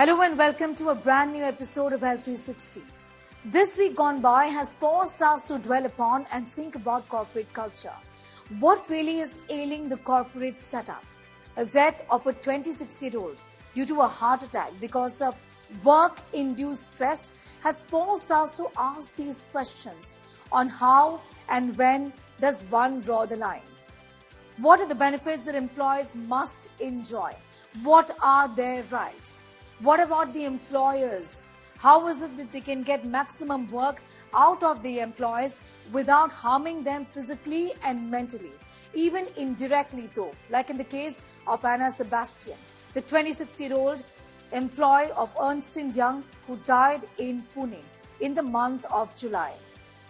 Hello and welcome to a brand new episode of Health 360. This week gone by has forced us to dwell upon and think about corporate culture. What really is ailing the corporate setup? A death of a 26-year-old due to a heart attack because of work-induced stress has forced us to ask these questions on how and when does one draw the line? What are the benefits that employees must enjoy? What are their rights? What about the employers? How is it that they can get maximum work out of the employees without harming them physically and mentally, even indirectly though, like in the case of Anna Sebastian, the 26-year-old employee of Ernst and Young who died in Pune in the month of July.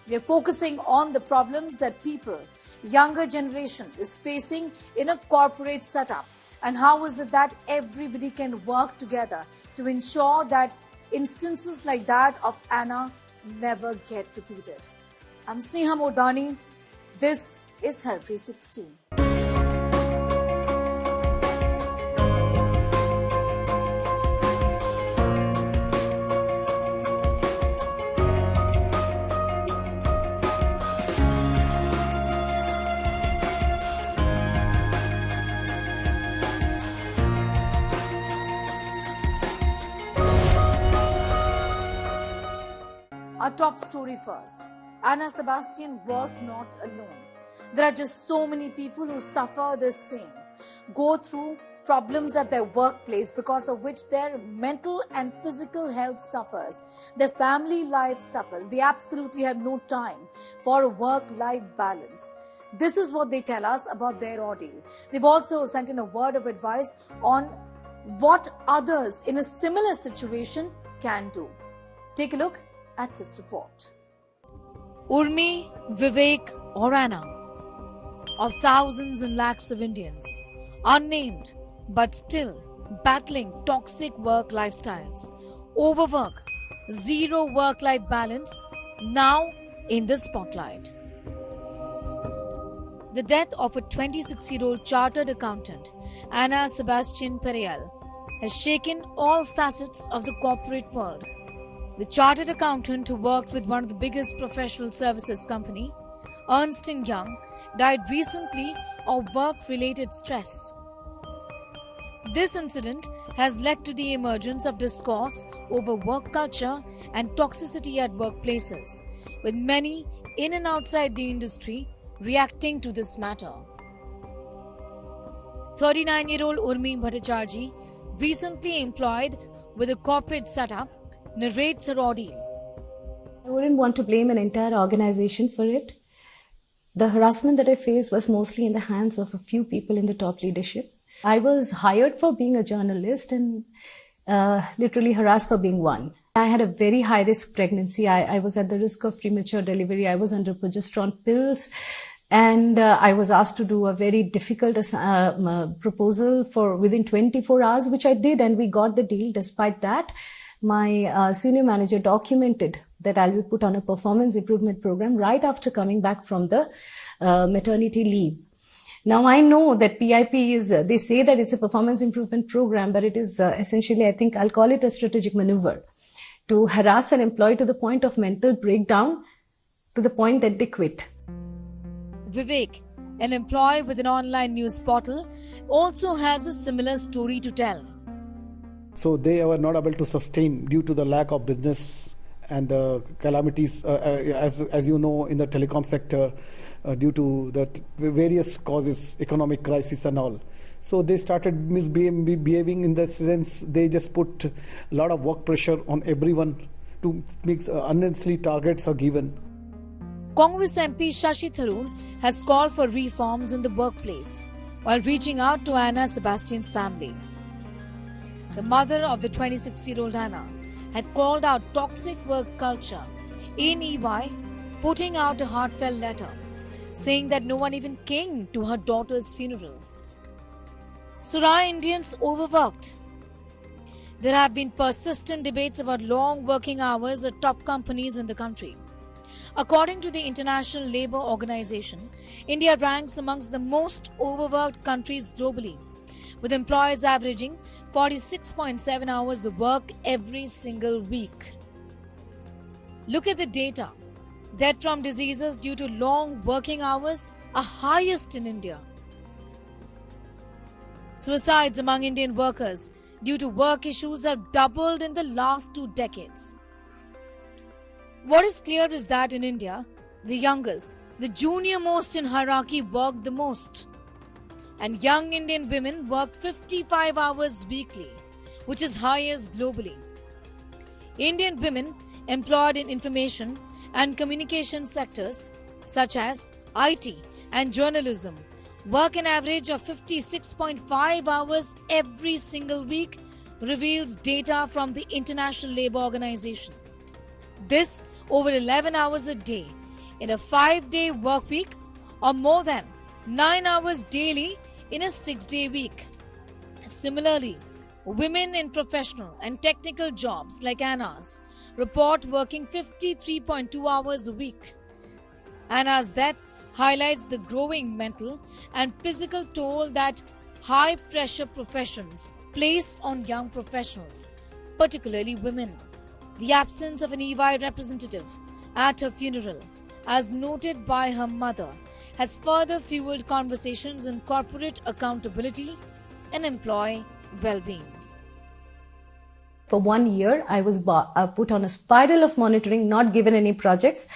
We are focusing on the problems that people, younger generation, is facing in a corporate setup, and how is it that everybody can work together to ensure that instances like that of Anna never get repeated. I'm Sneha Mordani. This is Health 360. Our top story first. Anna Sebastian was not alone. There are just so many people who suffer the same, go through problems at their workplace because of which their mental and physical health suffers, their family life suffers. They absolutely have no time for a work-life balance. This is what they tell us about their ordeal. They've also sent in a word of advice on what others in a similar situation can do. Take a look at this report. Urmi, Vivek or Anna, of thousands and lakhs of Indians, unnamed but still battling toxic work lifestyles, overwork, zero work-life balance, now in the spotlight. The death of a 26-year-old chartered accountant, Anna Sebastian Pereyal, has shaken all facets of the corporate world. The chartered accountant who worked with one of the biggest professional services company, Ernst and Young, died recently of work-related stress. This incident has led to the emergence of discourse over work culture and toxicity at workplaces, with many in and outside the industry reacting to this matter. 39-year-old Urmi Bhattacharjee, recently employed with a corporate setup, narrates her ordeal. I wouldn't want to blame an entire organization for it. The harassment that I faced was mostly in the hands of a few people in the top leadership. I was hired for being a journalist and literally harassed for being one. I had a very high-risk pregnancy. I was at the risk of premature delivery. I was under progesterone pills. And I was asked to do a very difficult proposal for within 24 hours, which I did, and we got the deal. Despite that, my senior manager documented that I'll be put on a performance improvement program right after coming back from the maternity leave. Now I know that PIP is, they say that it's a performance improvement program, but it is essentially, I think I'll call it a strategic maneuver to harass an employee to the point of mental breakdown, to the point that they quit. Vivek, an employee with an online news portal, also has a similar story to tell. So they were not able to sustain due to the lack of business and the calamities, as you know, in the telecom sector, due to the various causes, economic crisis and all. So they started misbehaving in the sense they just put a lot of work pressure on everyone to make unnecessary targets are given. Congress MP Shashi Tharoor has called for reforms in the workplace while reaching out to Anna Sebastian's family. The mother of the 26-year-old Anna had called out toxic work culture in EY, putting out a heartfelt letter saying that no one even came to her daughter's funeral. So are Indians overworked? There have been persistent debates about long working hours at top companies in the country. According to the International Labour Organization, India ranks amongst the most overworked countries globally, with employees averaging 46.7 hours of work every single week. Look at the data. Death from diseases due to long working hours are highest in India. Suicides among Indian workers due to work issues have doubled in the last 2 decades. What is clear is that in India, the youngest, the junior most in hierarchy work the most. And young Indian women work 55 hours weekly, which is highest globally. Indian women employed in information and communication sectors such as IT and journalism work an average of 56.5 hours every single week, reveals data from the International Labour Organization. This over 11 hours a day in a 5-day work week, or more than 9 hours daily in a 6-day week. Similarly, women in professional and technical jobs like Anna's report working 53.2 hours a week. Anna's death highlights the growing mental and physical toll that high-pressure professions place on young professionals, particularly women. The absence of an EY representative at her funeral, as noted by her mother, has further fueled conversations on corporate accountability and employee well-being. For 1 year, I was put on a spiral of monitoring, not given any projects.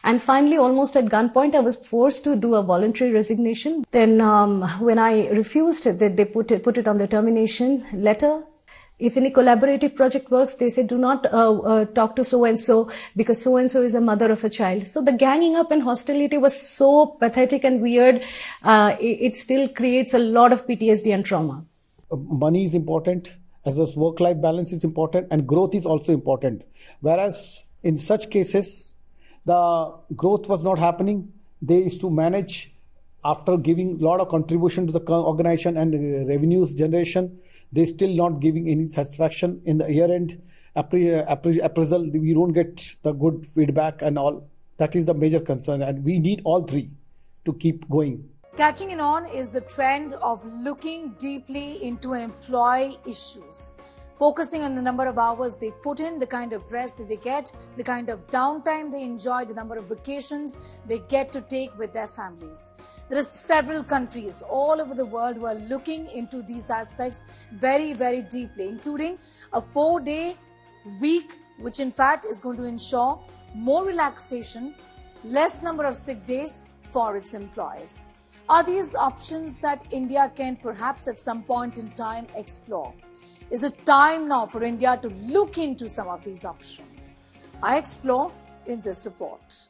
And finally, almost at gunpoint, I was forced to do a voluntary resignation. Then when I refused, they put it on the termination letter. If any collaborative project works, they say, do not talk to so-and-so because so-and-so is a mother of a child. So the ganging up and hostility was so pathetic and weird. It still creates a lot of PTSD and trauma. Money is important, as well as work-life balance is important, and growth is also important. Whereas in such cases, the growth was not happening. They used to manage after giving a lot of contribution to the organization and revenues generation. They still not giving any satisfaction in the year-end appraisal. We don't get the good feedback and all. That is the major concern, and we need all three to keep going. Catching in on is the trend of looking deeply into employee issues, focusing on the number of hours they put in, the kind of rest that they get, the kind of downtime they enjoy, the number of vacations they get to take with their families. There are several countries all over the world who are looking into these aspects very, very deeply, including a 4-day week, which in fact is going to ensure more relaxation, less number of sick days for its employees. Are these options that India can perhaps at some point in time explore? Is it time now for India to look into some of these options? I explore in this report.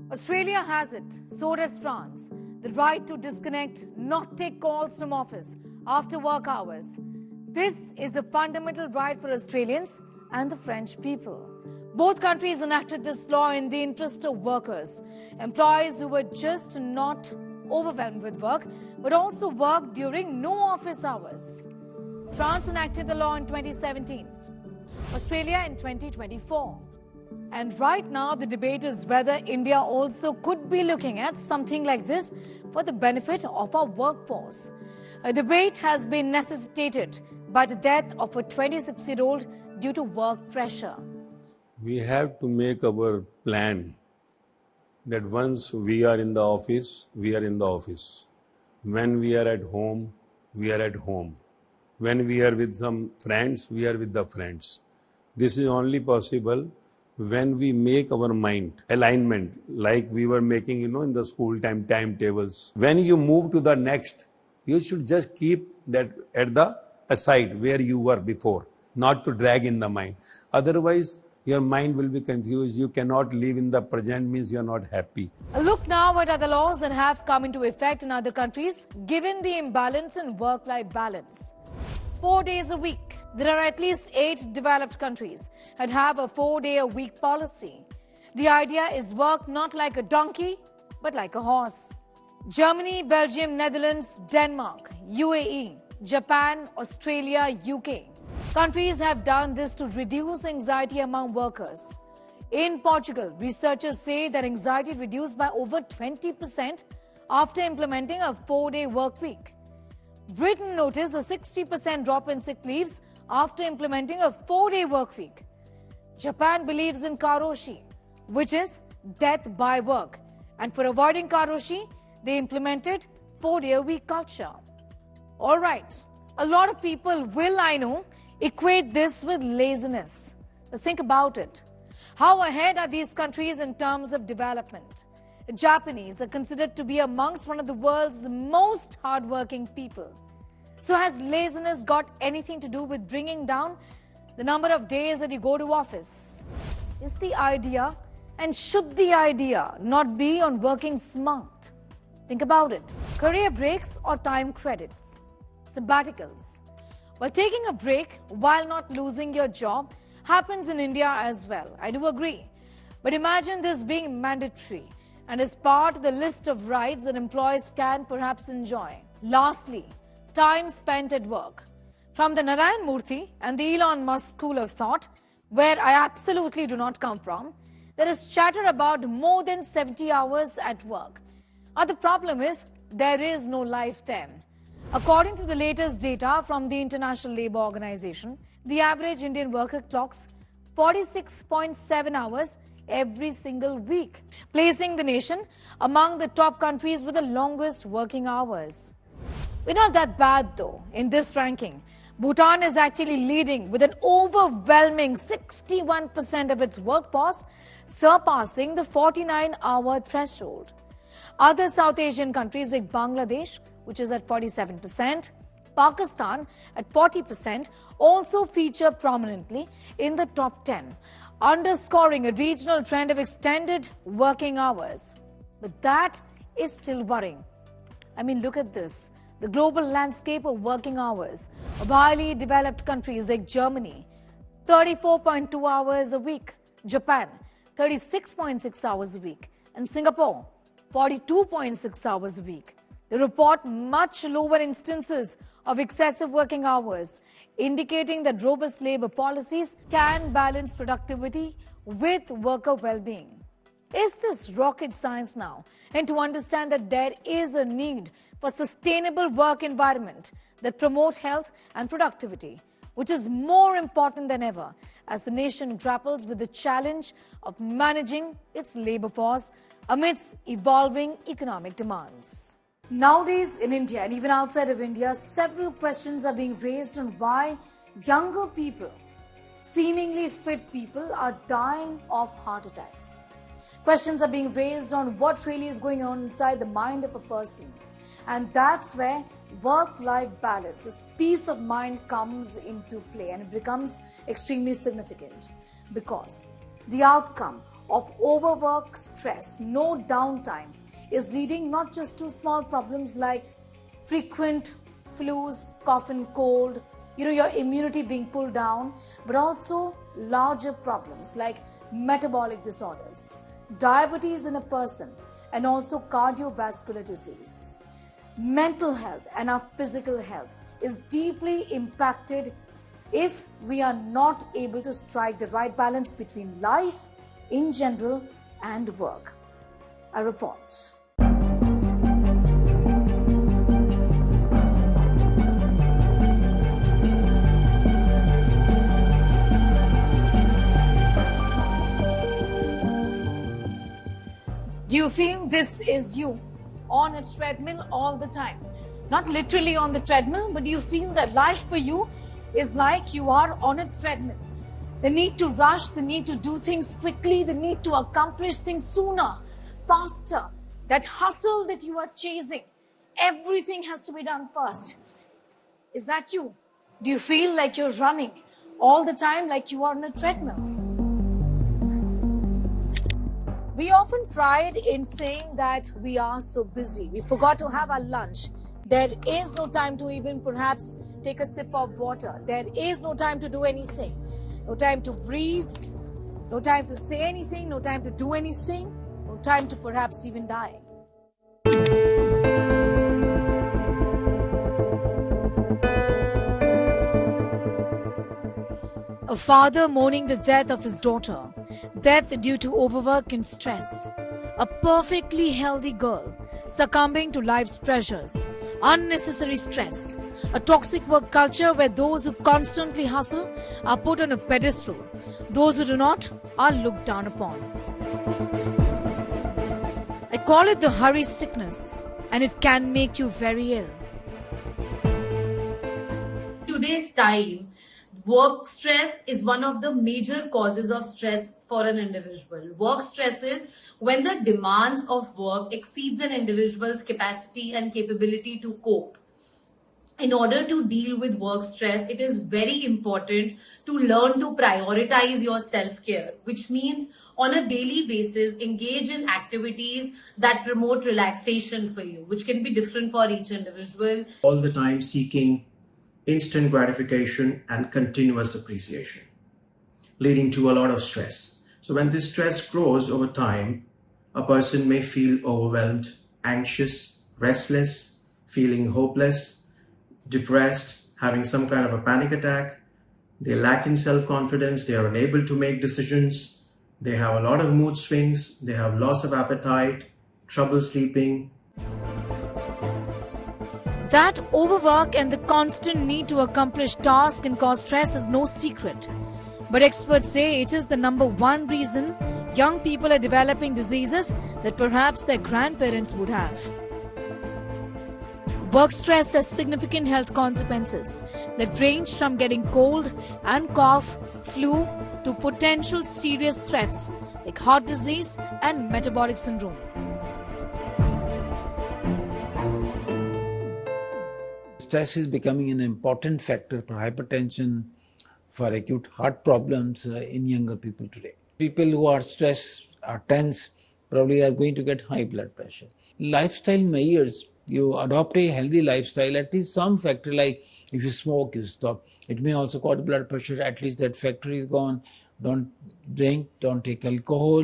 Australia has it, so does France. The right to disconnect, not take calls from office after work hours. This is a fundamental right for Australians and the French people. Both countries enacted this law in the interest of workers, employees who were just not overwhelmed with work, but also worked during no office hours. France enacted the law in 2017, Australia in 2024. And right now the debate is whether India also could be looking at something like this for the benefit of our workforce. A debate has been necessitated by the death of a 26-year-old due to work pressure. We have to make our plan that once we are in the office, we are in the office. When we are at home, we are at home. When we are with some friends, we are with the friends. This is only possible when we make our mind alignment, like we were making, in the school timetables. When you move to the next, you should just keep that at the aside where you were before, not to drag in the mind. Otherwise, your mind will be confused. You cannot live in the present, means you are not happy. A look now at other laws that have come into effect in other countries, given the imbalance in work-life balance. 4 days a week. There are at least 8 developed countries that have a 4-day-a-week policy. The idea is work not like a donkey, but like a horse. Germany, Belgium, Netherlands, Denmark, UAE, Japan, Australia, UK. Countries have done this to reduce anxiety among workers. In Portugal, researchers say that anxiety reduced by over 20% after implementing a 4-day work week. Britain noticed a 60% drop in sick leaves after implementing a 4-day work week. Japan believes in karoshi, which is death by work. And for avoiding karoshi, they implemented 4-day-a-week culture. Alright, a lot of people will, I know, equate this with laziness. But think about it. How ahead are these countries in terms of development? The Japanese are considered to be amongst one of the world's most hardworking people. So has laziness got anything to do with bringing down the number of days that you go to office? Is the idea, and should the idea, not be on working smart? Think about it. Career breaks or time credits? Sabbaticals. Well, taking a break while not losing your job happens in India as well. I do agree. But imagine this being mandatory and is part of the list of rights that employees can perhaps enjoy. Lastly, time spent at work. From the Narayan Murthy and the Elon Musk school of thought, where I absolutely do not come from, there is chatter about more than 70 hours at work. The problem is, there is no life then. According to the latest data from the International Labour Organization, the average Indian worker clocks 46.7 hours every single week, placing the nation among the top countries with the longest working hours. We're not that bad though in this ranking. Bhutan is actually leading with an overwhelming 61% of its workforce, surpassing the 49-hour threshold. Other South Asian countries like Bangladesh, which is at 47%, Pakistan at 40%, also feature prominently in the top 10, underscoring a regional trend of extended working hours. But that is still worrying. I mean, look at this. The global landscape of working hours of highly developed countries like Germany, 34.2 hours a week, Japan, 36.6 hours a week, and Singapore, 42.6 hours a week. They report much lower instances of excessive working hours, indicating that robust labor policies can balance productivity with worker well-being. Is this rocket science now? And to understand that there is a need for sustainable work environment that promote health and productivity, which is more important than ever as the nation grapples with the challenge of managing its labor force amidst evolving economic demands. Nowadays in India and even outside of India, several questions are being raised on why younger people, seemingly fit people, are dying of heart attacks. Questions are being raised on what really is going on inside the mind of a person. And that's where work-life balance, this peace of mind, comes into play, and it becomes extremely significant because the outcome of overwork, stress, no downtime is leading not just to small problems like frequent flus, cough and cold, your immunity being pulled down, but also larger problems like metabolic disorders, diabetes in a person, and also cardiovascular disease. Mental health and our physical health is deeply impacted if we are not able to strike the right balance between life in general and work. A report. Do you feel this is you on a treadmill all the time? Not literally on the treadmill, but you feel that life for you is like you are on a treadmill. The need to rush, the need to do things quickly, the need to accomplish things sooner, faster. That hustle that you are chasing, everything has to be done first. Is that you? Do you feel like you're running all the time like you are on a treadmill? We often pride in saying that we are so busy. We forgot to have our lunch. There is no time to even perhaps take a sip of water. There is no time to do anything. No time to breathe. No time to say anything. No time to do anything. No time to perhaps even die. A father mourning the death of his daughter, death due to overwork and stress. A perfectly healthy girl succumbing to life's pressures. unnecessary stress, a toxic work culture where those who constantly hustle are put on a pedestal, those who do not are looked down upon. I call it the hurry sickness, and it can make you very ill. Today's time, work stress is one of the major causes of stress for an individual. Work stress is when the demands of work exceeds an individual's capacity and capability to cope. In order to deal with work stress, it is very important to learn to prioritize your self-care, which means on a daily basis, engage in activities that promote relaxation for you, which can be different for each individual. All the time seeking instant gratification and continuous appreciation, leading to a lot of stress. So when this stress grows over time, a person may feel overwhelmed, anxious, restless, feeling hopeless, depressed, having some kind of a panic attack. They lack in self-confidence, they are unable to make decisions, they have a lot of mood swings, they have loss of appetite, trouble sleeping. That overwork and the constant need to accomplish tasks can cause stress is no secret. But experts say it is the number one reason young people are developing diseases that perhaps their grandparents would have. Work stress has significant health consequences that range from getting cold and cough, flu, to potential serious threats like heart disease and metabolic syndrome. Stress is becoming an important factor for hypertension, for acute heart problems in younger people today. People who are stressed, are tense, probably are going to get high blood pressure. Lifestyle measures, you adopt a healthy lifestyle, at least some factor like if you smoke, you stop. It may also cause blood pressure, at least that factor is gone. Don't drink, don't take alcohol.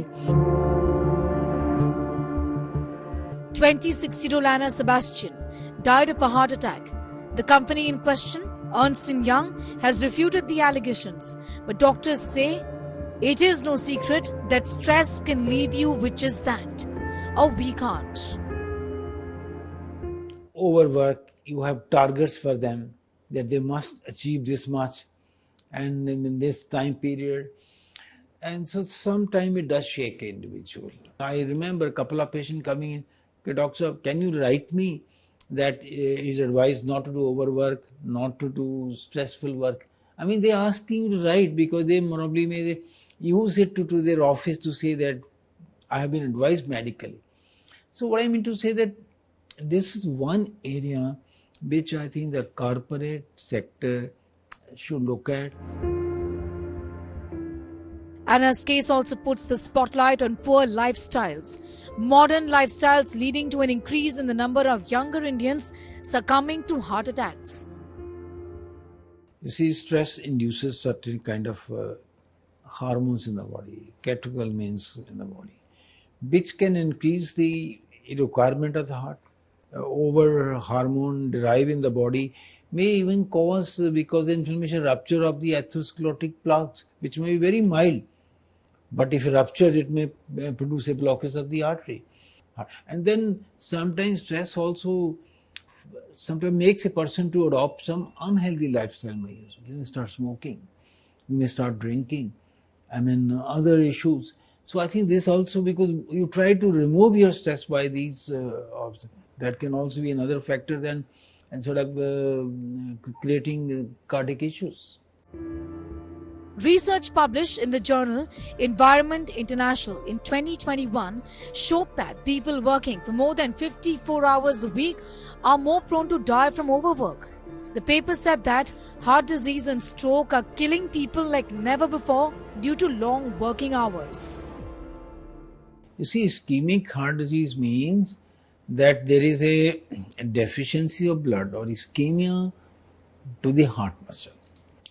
26-year-old Anna Sebastian died of a heart attack. The company in question, Ernst and Young, has refuted the allegations, but doctors say it is no secret that stress can leave you, which is that a weak heart. Overwork, you have targets for them that they must achieve this much and in this time period. And so sometimes it does shake an individual. I remember a couple of patients coming in, okay, doctor, can you write me that is advised not to do overwork, not to do stressful work. I mean, they are asking you to write because they probably may use it to their office to say that I have been advised medically. So what I mean to say that this is one area which I think the corporate sector should look at. Anna's case also puts the spotlight on poor lifestyles. Modern lifestyles leading to an increase in the number of younger Indians succumbing to heart attacks. You see, stress induces certain kind of hormones in the body, catecholamines in the body, which can increase the requirement of the heart. Over hormone derived in the body may even cause, because the inflammation, rupture of the atherosclerotic plaques, which may be very mild. But if it ruptures, it may produce a blockage of the artery. And then sometimes stress also sometimes makes a person to adopt some unhealthy lifestyle measures. You may start smoking, you may start drinking, other issues. So I think this also, because you try to remove your stress by these, that can also be another factor then, and sort of creating cardiac issues. Research published in the journal Environment International in 2021 showed that people working for more than 54 hours a week are more prone to die from overwork. The paper said that heart disease and stroke are killing people like never before due to long working hours. You see, ischemic heart disease means that there is a deficiency of blood or ischemia to the heart muscle.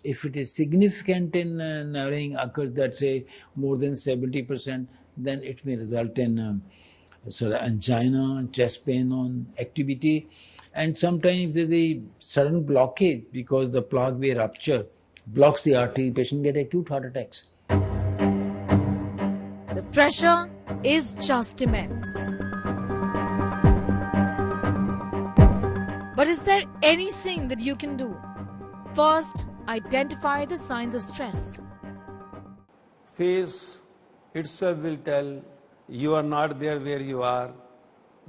If it is significant in narrowing occurs, that say more than 70%, then it may result in sort of angina, chest pain on activity, and sometimes there is a sudden blockage because the plaque may rupture, blocks the artery, patient get acute heart attacks. The pressure is just immense. But But is there anything that you can do? First, identify the signs of stress. Face itself will tell you are not there where you are.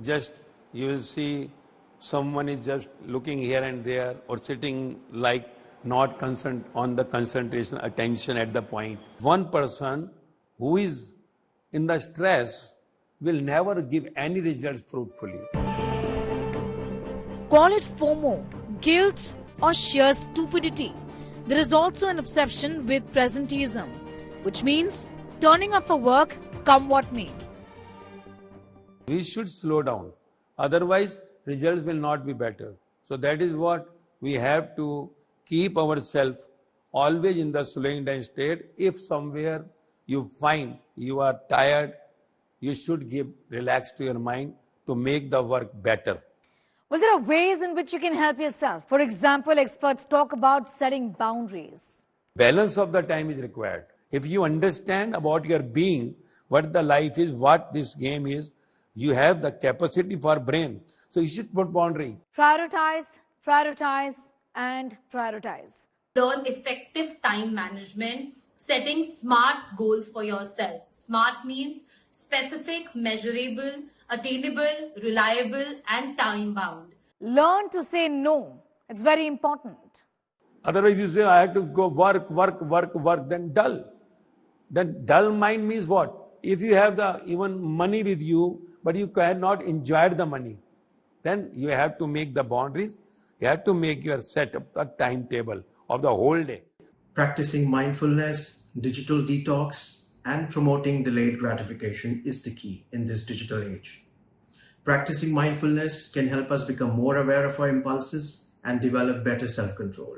Just you will see someone is just looking here and there or sitting like not on the concentration, attention at the point. One person who is in the stress will never give any results fruitfully. Call it FOMO, guilt, or sheer stupidity. There is also an obsession with presenteeism, which means turning up for work, come what may. We should slow down. Otherwise, results will not be better. So that is what we have to keep ourselves always in the slowing down state. If somewhere you find you are tired, you should relax to your mind to make the work better. Well, there are ways in which you can help yourself. For example, experts talk about setting boundaries. Balance of the time is required. If you understand about your being, what the life is, what this game is, you have the capacity for brain. So you should put boundary. Prioritize, prioritize, and prioritize. Learn effective time management, setting smart goals for yourself. Smart means specific, measurable, attainable, reliable, and time-bound. Learn to say no. It's very important. Otherwise, you say, I have to go work, then dull. Then dull mind means what? If you have the even money with you, but you cannot enjoy the money, then you have to make the boundaries. You have to make your set up the timetable of the whole day. Practicing mindfulness, digital detox, and promoting delayed gratification is the key in this digital age. Practicing mindfulness can help us become more aware of our impulses and develop better self-control.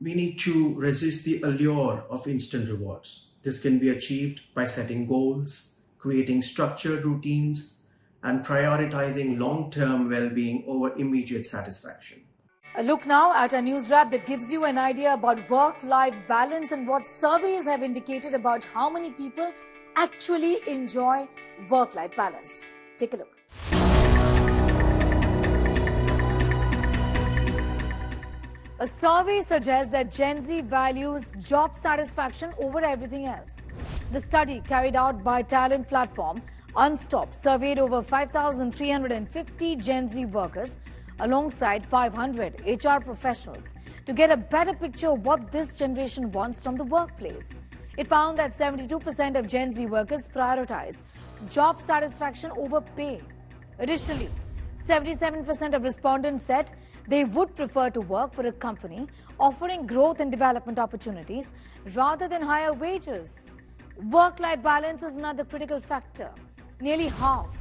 We need to resist the allure of instant rewards. This can be achieved by setting goals, creating structured routines, and prioritizing long-term well-being over immediate satisfaction. A look now at a news wrap that gives you an idea about work-life balance and what surveys have indicated about how many people actually enjoy work-life balance. Take a look. A survey suggests that Gen Z values job satisfaction over everything else. The study, carried out by talent platform Unstop, surveyed over 5,350 Gen Z workers alongside 500 HR professionals to get a better picture of what this generation wants from the workplace. It found that 72% of Gen Z workers prioritize job satisfaction over pay. Additionally, 77% of respondents said they would prefer to work for a company offering growth and development opportunities rather than higher wages. Work-life balance is another critical factor. Nearly half,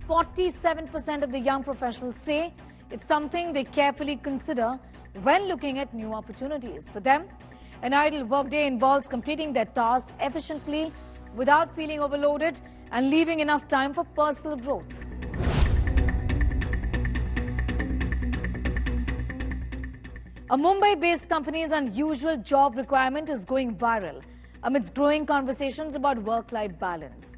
47% of the young professionals say it's something they carefully consider when looking at new opportunities. For them, an ideal workday involves completing their tasks efficiently without feeling overloaded and leaving enough time for personal growth. A Mumbai-based company's unusual job requirement is going viral amidst growing conversations about work-life balance.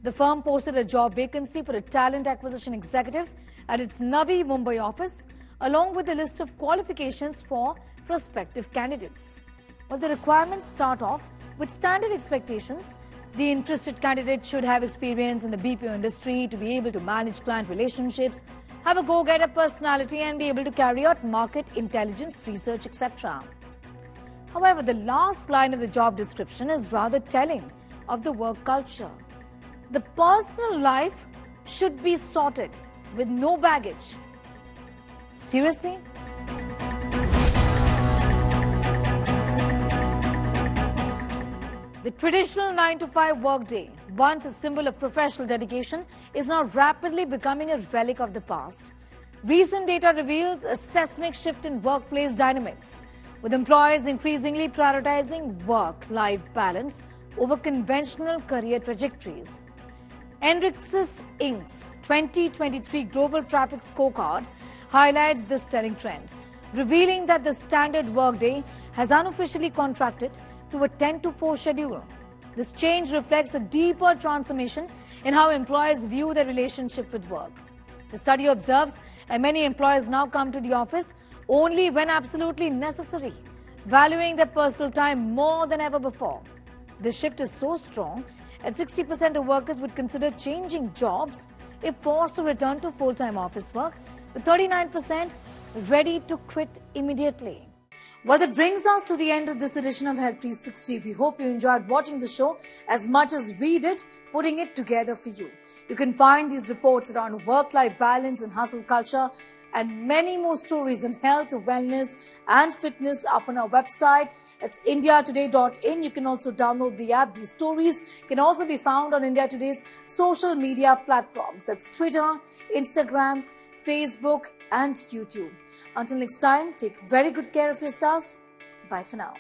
The firm posted a job vacancy for a talent acquisition executive at its Navi Mumbai office, along with a list of qualifications for prospective candidates. While the requirements start off with standard expectations, the interested candidate should have experience in the BPO industry to be able to manage client relationships, have a go-getter personality, and be able to carry out market intelligence research, etc. However, the last line of the job description is rather telling of the work culture. The personal life should be sorted with no baggage. Seriously? The traditional 9-to-5 workday, once a symbol of professional dedication, is now rapidly becoming a relic of the past. Recent data reveals a seismic shift in workplace dynamics, with employers increasingly prioritizing work-life balance over conventional career trajectories. Enrixis Inc.'s 2023 Global Traffic Scorecard highlights this telling trend, revealing that the standard workday has unofficially contracted to a 10-to-4 schedule. This change reflects a deeper transformation in how employees view their relationship with work. The study observes And many employers now come to the office only when absolutely necessary, valuing their personal time more than ever before. The shift is so strong that 60% of workers would consider changing jobs if forced to return to full-time office work, with 39% ready to quit immediately. Well, that brings us to the end of this edition of Health 360. We hope you enjoyed watching the show as much as we did putting it together for you. You can find these reports around work-life balance and hustle culture and many more stories on health, wellness and fitness up on our website. It's indiatoday.in. You can also download the app. These stories can also be found on India Today's social media platforms. That's Twitter, Instagram, Facebook and YouTube. Until next time, take very good care of yourself. Bye for now.